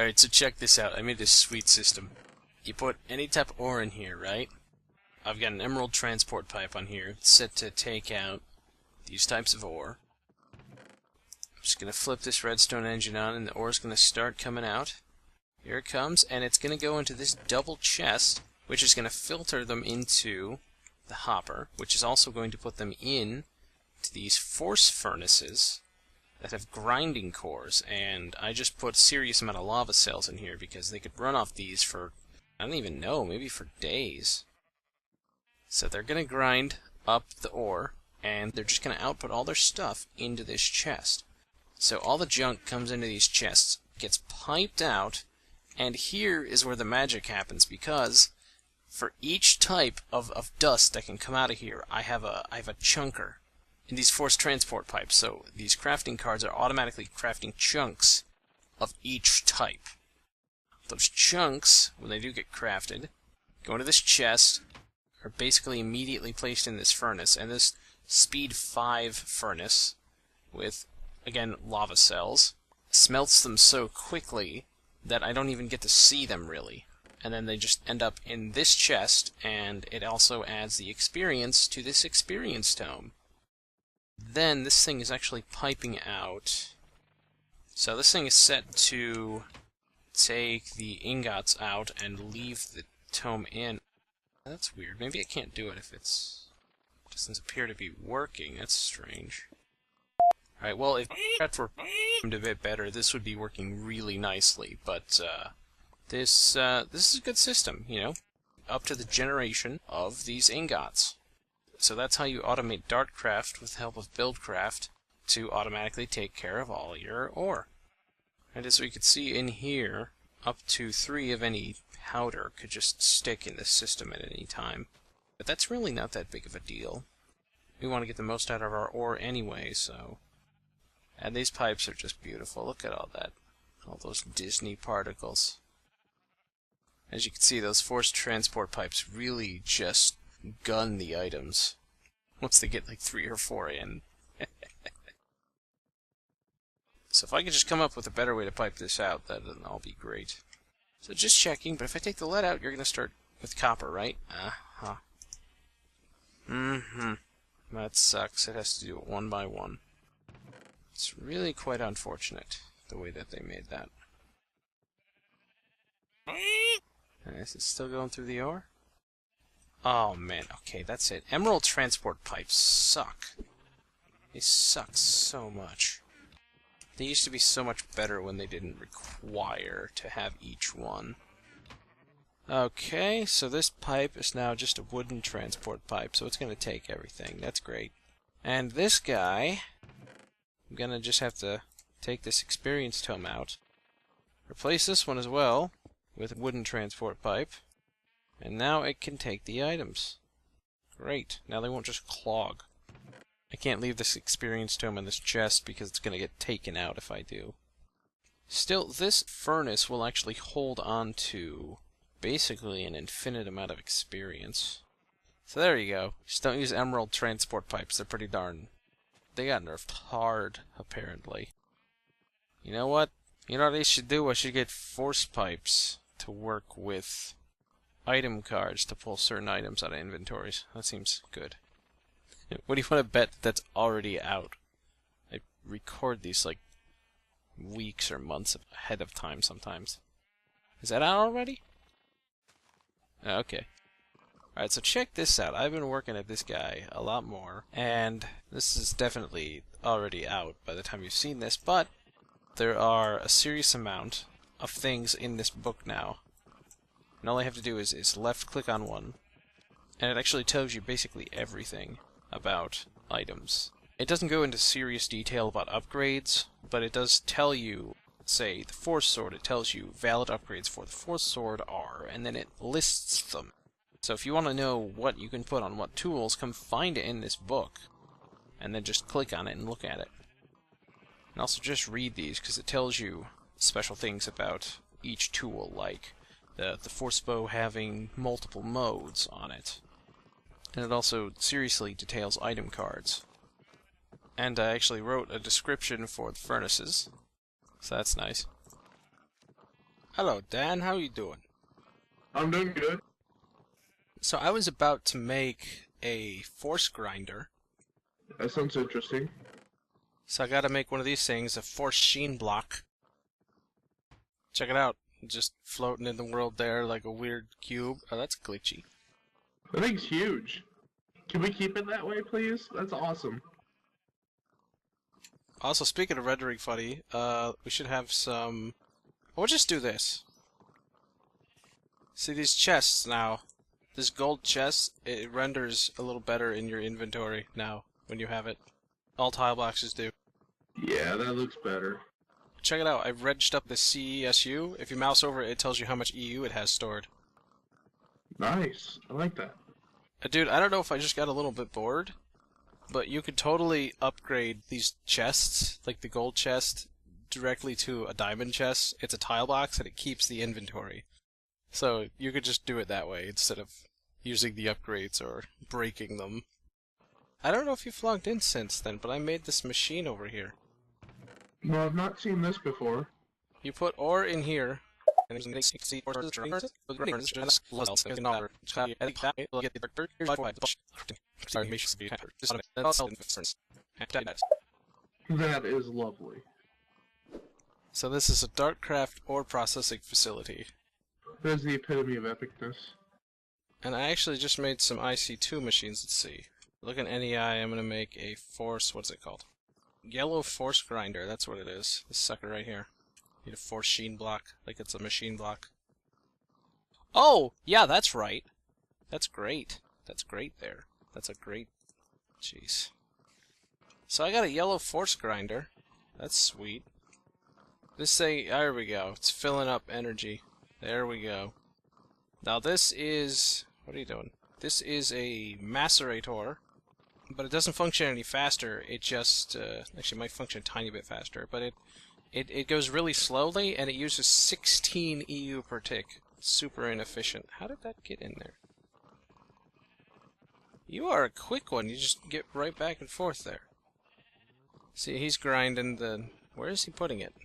Alright, so check this out. I made this sweet system. You put any type of ore in here, right? I've got an emerald transport pipe on here. It's set to take out these types of ore. I'm just going to flip this redstone engine on and the ore is going to start coming out. Here it comes, and it's going to go into this double chest, which is going to filter them into the hopper, which is also going to put them in to these force furnaces that have grinding cores, and I just put a serious amount of lava cells in here because they could run off these for, I don't even know, maybe for days. So they're going to grind up the ore, and they're just going to output all their stuff into this chest. So all the junk comes into these chests, gets piped out, and here is where the magic happens, because for each type of dust that can come out of here, I have a chunker in these force transport pipes. So these crafting cards are automatically crafting chunks of each type. Those chunks, when they do get crafted, go into this chest, are basically immediately placed in this furnace, and this speed 5 furnace with, again, lava cells, smelts them so quickly that I don't even get to see them really. And then they just end up in this chest, and it also adds the experience to this experience tome. Then this thing is actually piping out. So this thing is set to take the ingots out and leave the tome in. That's weird. Maybe I can't do it if it doesn't appear to be working. That's strange. Alright, well, if that were a bit better, this would be working really nicely, but this is a good system, you know, up to the generation of these ingots. So that's how you automate DartCraft with the help of BuildCraft to automatically take care of all your ore. And as we could see in here, up to 3 of any powder could just stick in this system at any time. But that's really not that big of a deal. We want to get the most out of our ore anyway, so... And these pipes are just beautiful. Look at all that. All those Disney particles. As you can see, those force transport pipes really just gun the items once they get like 3 or 4 in. So if I could just come up with a better way to pipe this out, that'd all be great. So just checking, but if I take the lead out, you're going to start with copper, right? Uh-huh. That sucks. It has to do it one by one. It's really quite unfortunate, the way that they made that. Is it still going through the ore? Oh man, okay, that's it. Emerald transport pipes suck. They suck so much. They used to be so much better when they didn't require to have each one. Okay, so this pipe is now just a wooden transport pipe, so it's going to take everything. That's great. And this guy, I'm going to just have to take this experience tome out, replace this one as well with a wooden transport pipe, and now it can take the items. Great. Now they won't just clog. I can't leave this experience tome in this chest because it's going to get taken out if I do. Still, this furnace will actually hold on to basically an infinite amount of experience. So there you go. Just don't use emerald transport pipes. They're pretty darn... They got nerfed hard, apparently. You know what? You know what I should do? I should get force pipes to work with item cards to pull certain items out of inventories. That seems good. What do you want to bet that's already out? I record these like weeks or months ahead of time sometimes. Is that out already? Oh, okay. Alright, so check this out. I've been working at this guy a lot more, and this is definitely already out by the time you've seen this, but there are a serious amount of things in this book now. And all I have to do is left-click on one, and it actually tells you basically everything about items. It doesn't go into serious detail about upgrades, but it does tell you, say, the Force Sword, it tells you valid upgrades for the Force Sword are, and then it lists them. So if you want to know what you can put on what tools, come find it in this book, and then just click on it and look at it. And also just read these, because it tells you special things about each tool, like the Force Bow having multiple modes on it. And it also seriously details item cards. And I actually wrote a description for the furnaces, so that's nice. Hello, Dan. How you doing? I'm doing good. So I was about to make a force grinder. That sounds interesting. So I gotta make one of these things, a force sheen block. Check it out. Just floating in the world there like a weird cube. Oh, that's glitchy. That thing's huge. Can we keep it that way, please? That's awesome. Also, speaking of rendering funny, we should have some... We'll just do this. See these chests now? This gold chest, it renders a little better in your inventory now, when you have it. All tile boxes do. Yeah, that looks better. Check it out, I've regged up the CESU. If you mouse over it, it tells you how much EU it has stored. Nice. I like that. Dude, I don't know if I just got a little bit bored, but you could totally upgrade these chests, like the gold chest, directly to a diamond chest. It's a tile box and it keeps the inventory. So you could just do it that way instead of using the upgrades or breaking them. I don't know if you've logged in since then, but I made this machine over here. No, I've not seen this before. You put ore in here, and you can see ore That is lovely. So this is a DartCraft ore processing facility. That is the epitome of epicness. And I actually just made some IC2 machines. Let's see. Look at NEI, I'm gonna make a force, what's it called? Yellow force grinder, that's what it is. This sucker right here. Need a force sheen block, like it's a machine block. Oh! Yeah, that's right. That's great. That's great there. That's a great... Jeez. So I got a yellow force grinder. That's sweet. This thing, there we go. It's filling up energy. There we go. Now this is... What are you doing? This is a macerator, but it doesn't function any faster. It just... actually, it might function a tiny bit faster, but it goes really slowly, and it uses 16 EU per tick. Super inefficient. How did that get in there? You are a quick one. You just get right back and forth there. See, he's grinding the... Where is he putting it?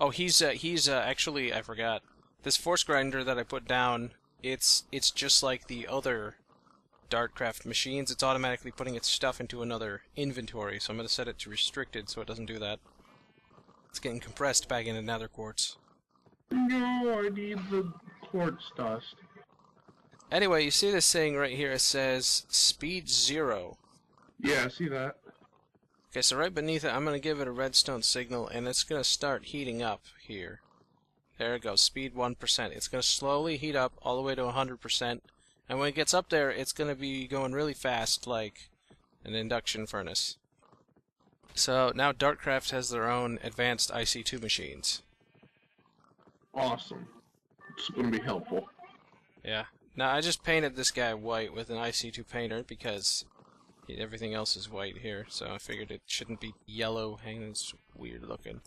Oh, he's actually, I forgot. This force grinder that I put down, it's just like the other DartCraft machines. It's automatically putting its stuff into another inventory, so I'm going to set it to restricted so it doesn't do that. It's getting compressed back into nether quartz. No, I need the quartz dust. Anyway, you see this thing right here, it says speed 0. Yeah, I see that. Okay, so right beneath it, I'm going to give it a redstone signal, and it's going to start heating up here. There it goes, speed 1%. It's going to slowly heat up all the way to 100%, and when it gets up there, it's going to be going really fast, like an induction furnace. So now DartCraft has their own advanced IC2 machines. Awesome. It's going to be helpful. Yeah. Now, I just painted this guy white with an IC2 painter because everything else is white here, so I figured it shouldn't be yellow. Hang on, it's weird looking.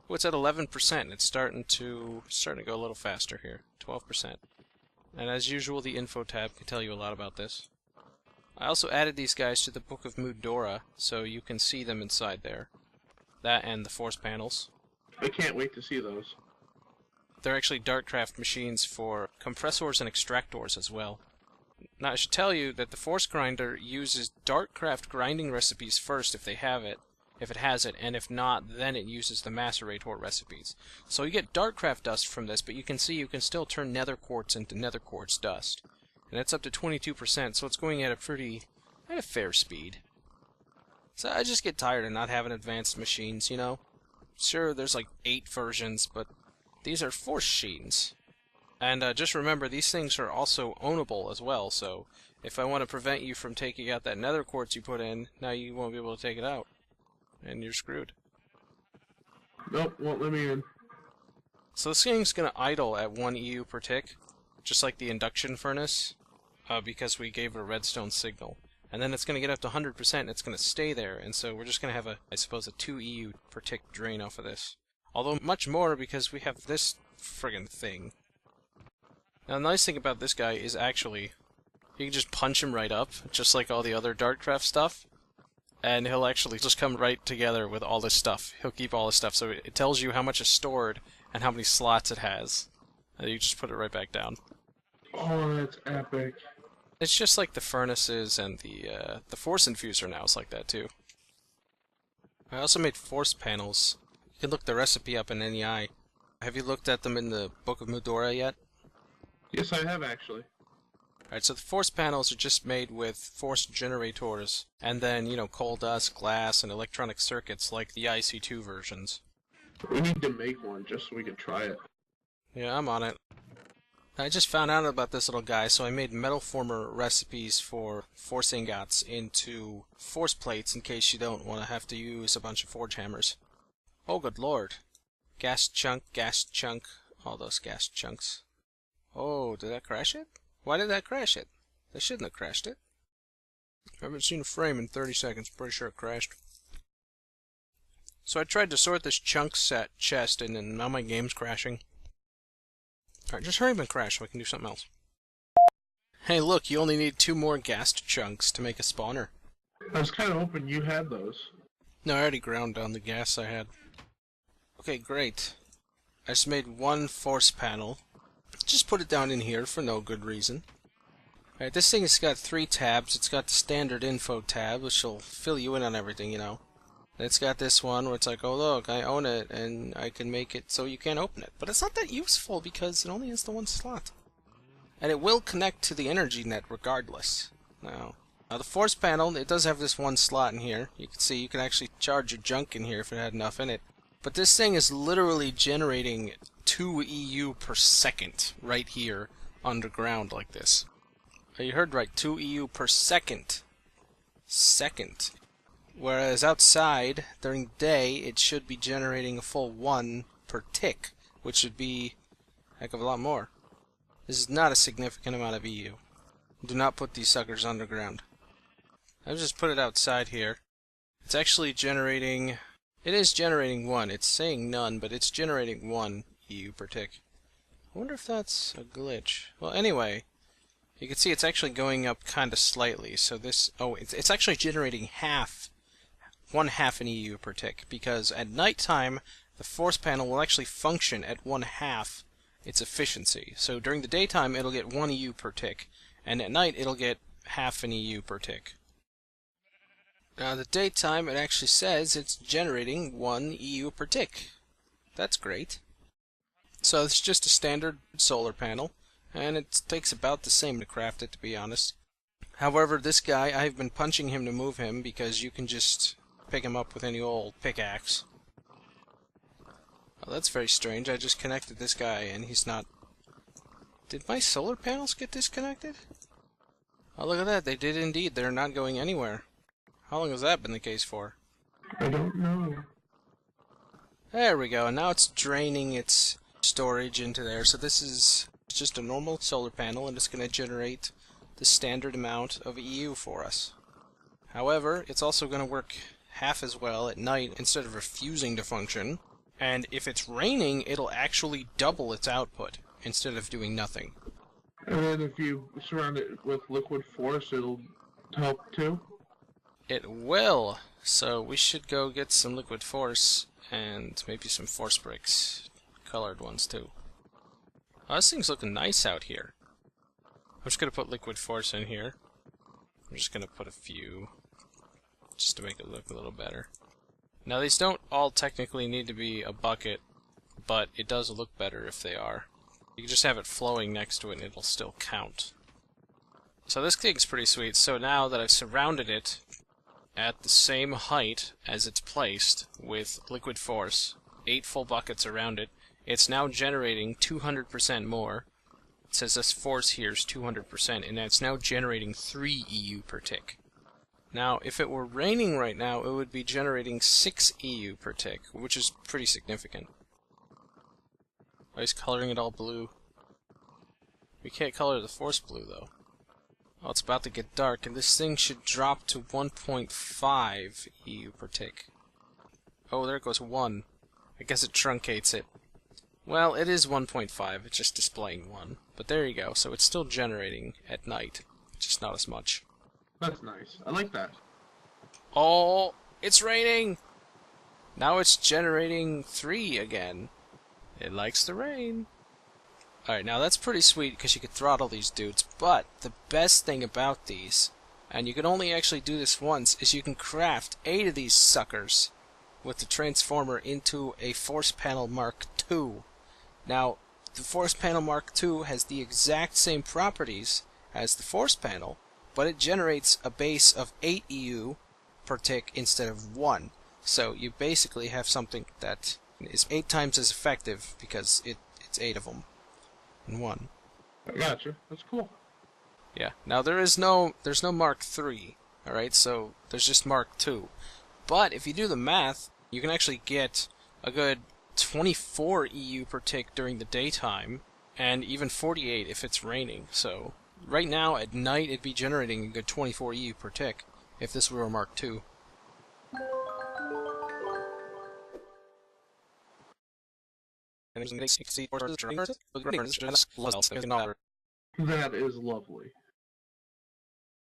Oh, it's at 11%, and it's starting to go a little faster here. 12%. And as usual, the info tab can tell you a lot about this. I also added these guys to the Book of Mudora, so you can see them inside there. That and the force panels. I can't wait to see those. They're actually DartCraft machines for compressors and extractors as well. Now, I should tell you that the force grinder uses DartCraft grinding recipes first if they have it, if it has it, and if not, then it uses the macerator recipes. So you get DartCraft dust from this, but you can see you can still turn nether quartz into nether quartz dust. And it's up to 22%, so it's going at a fair speed. So I just get tired of not having advanced machines, you know? Sure, there's like 8 versions, but these are force sheens. And just remember, these things are also ownable as well, so if I want to prevent you from taking out that nether quartz you put in, now you won't be able to take it out. And you're screwed. Nope, won't let me in. So this thing's going to idle at 1 EU per tick, just like the induction furnace, because we gave it a redstone signal. And then it's going to get up to 100% and it's going to stay there, and so we're just going to have I suppose, a 2 EU per tick drain off of this. Although much more because we have this friggin' thing. Now the nice thing about this guy is actually, you can just punch him right up, just like all the other DartCraft stuff. and he'll actually just come right together with all this stuff. He'll keep all this stuff, so it tells you how much is stored and how many slots it has. And you just put it right back down. Oh, that's epic. It's just like the furnaces and the force infuser now is like that too. I also made force panels. You can look the recipe up in NEI. Have you looked at them in the Book of Mudora yet? Yes, I have actually. Alright, so the force panels are just made with force generators, and then, you know, coal dust, glass, and electronic circuits like the IC2 versions. We need to make one just so we can try it. Yeah, I'm on it. I just found out about this little guy, so I made metal former recipes for force ingots into force plates in case you don't want to have to use a bunch of forge hammers. Oh, good lord. Gas chunk, all those gas chunks. Oh, did that crash it? Why did that crash it? They shouldn't have crashed it. I haven't seen a frame in 30 seconds, pretty sure it crashed. So I tried to sort this chunk set chest and then now my game's crashing. Alright, just hurry up and crash so I can do something else. Hey look, you only need 2 more gas chunks to make a spawner. I was kind of hoping you had those. No, I already ground down the gas I had. Okay, great. I just made 1 force panel. Just put it down in here for no good reason. Alright, this thing has got 3 tabs. It's got the standard info tab, which will fill you in on everything, you know. And it's got this one where it's like, oh look, I own it, and I can make it so you can't open it. But it's not that useful because it only has the 1 slot. And it will connect to the energy net regardless. Now the force panel, it does have this 1 slot in here. You can see you can actually charge your junk in here if it had enough in it. But this thing is literally generating 2 EU per second right here underground like this. You heard right, 2 EU per second. Whereas outside, during the day, it should be generating a full 1 per tick, which would be a heck of a lot more. This is not a significant amount of EU. Do not put these suckers underground. I've just put it outside here. It's actually generating... It is generating 1. It's saying none, but it's generating 1 EU per tick. I wonder if that's a glitch. Well, anyway, you can see it's actually going up kind of slightly. So this... Oh, it's actually generating 1/2 an EU per tick, because at nighttime, the force panel will actually function at 1/2 its efficiency. So during the daytime, it'll get 1 EU per tick, and at night, it'll get 1/2 an EU per tick. Now, the daytime, it actually says it's generating 1 EU per tick. That's great. So it's just a standard solar panel, and it takes about the same to craft it, to be honest. However, this guy, I've been punching him to move him, because you can just pick him up with any old pickaxe. Well, that's very strange. I just connected this guy, and he's not... Did my solar panels get disconnected? Oh, look at that. They did indeed. They're not going anywhere. How long has that been the case for? I don't know. There we go. And now it's draining its storage into there. So this is just a normal solar panel, and it's going to generate the standard amount of EU for us. However, it's also going to work half as well at night instead of refusing to function. And if it's raining, it'll actually double its output instead of doing nothing. And then if you surround it with liquid force, it'll help too? It will! So we should go get some liquid force and maybe some force bricks. Colored ones too. Oh, this thing's looking nice out here. I'm just going to put liquid force in here. I'm just going to put a few just to make it look a little better. Now these don't all technically need to be a bucket, but it does look better if they are. You can just have it flowing next to it and it'll still count. So this thing's pretty sweet. So now that I've surrounded it at the same height as it's placed with liquid force, 8 full buckets around it, it's now generating 200% more. It says this force here is 200%, and it's now generating 3 EU per tick. Now, if it were raining right now, it would be generating 6 EU per tick, which is pretty significant. Oh, he's coloring it all blue. We can't color the force blue, though. Oh, it's about to get dark, and this thing should drop to 1.5 EU per tick. Oh, there goes 1. I guess it truncates it. Well, it is 1.5, it's just displaying 1. But there you go, so it's still generating at night, just not as much. That's nice. I like that. Oh, it's raining! Now it's generating 3 again. It likes the rain. Alright, now that's pretty sweet because you could throttle these dudes, but the best thing about these, and you can only actually do this once, is you can craft 8 of these suckers with the transformer into a Force Panel Mark II. Now, the Force Panel Mark II has the exact same properties as the Force Panel, but it generates a base of 8 EU per tick instead of 1. So you basically have something that is 8 times as effective because it's 8 of them in one. I gotcha. That's cool. Yeah. Now there's no Mark III. All right. So there's just Mark II. But if you do the math, you can actually get a good 24 EU per tick during the daytime, and even 48 if it's raining. So right now at night it'd be generating a good 24 EU per tick if this were a Mark II. That is lovely.